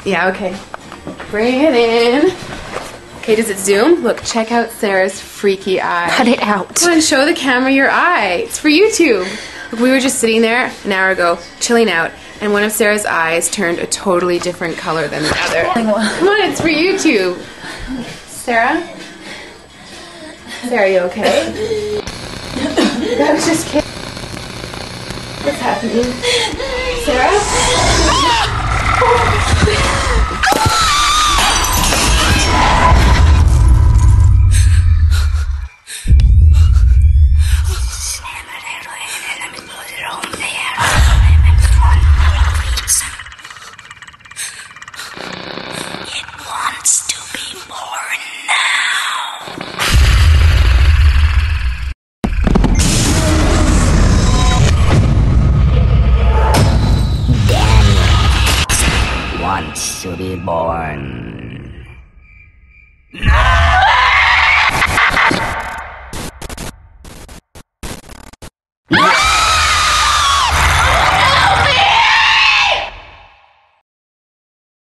Yeah, okay. Bring it in. Okay, does it zoom? Look, check out Sarah's freaky eye. Cut it out. Come on, show the camera your eye. It's for YouTube. Look, we were just sitting there an hour ago, chilling out, and one of Sarah's eyes turned a totally different color than the other. Come on, it's for YouTube. Sarah? Sarah, are you okay? I was just kidding. What's happening? Sarah? It wants to be born now. Daniel wants to be born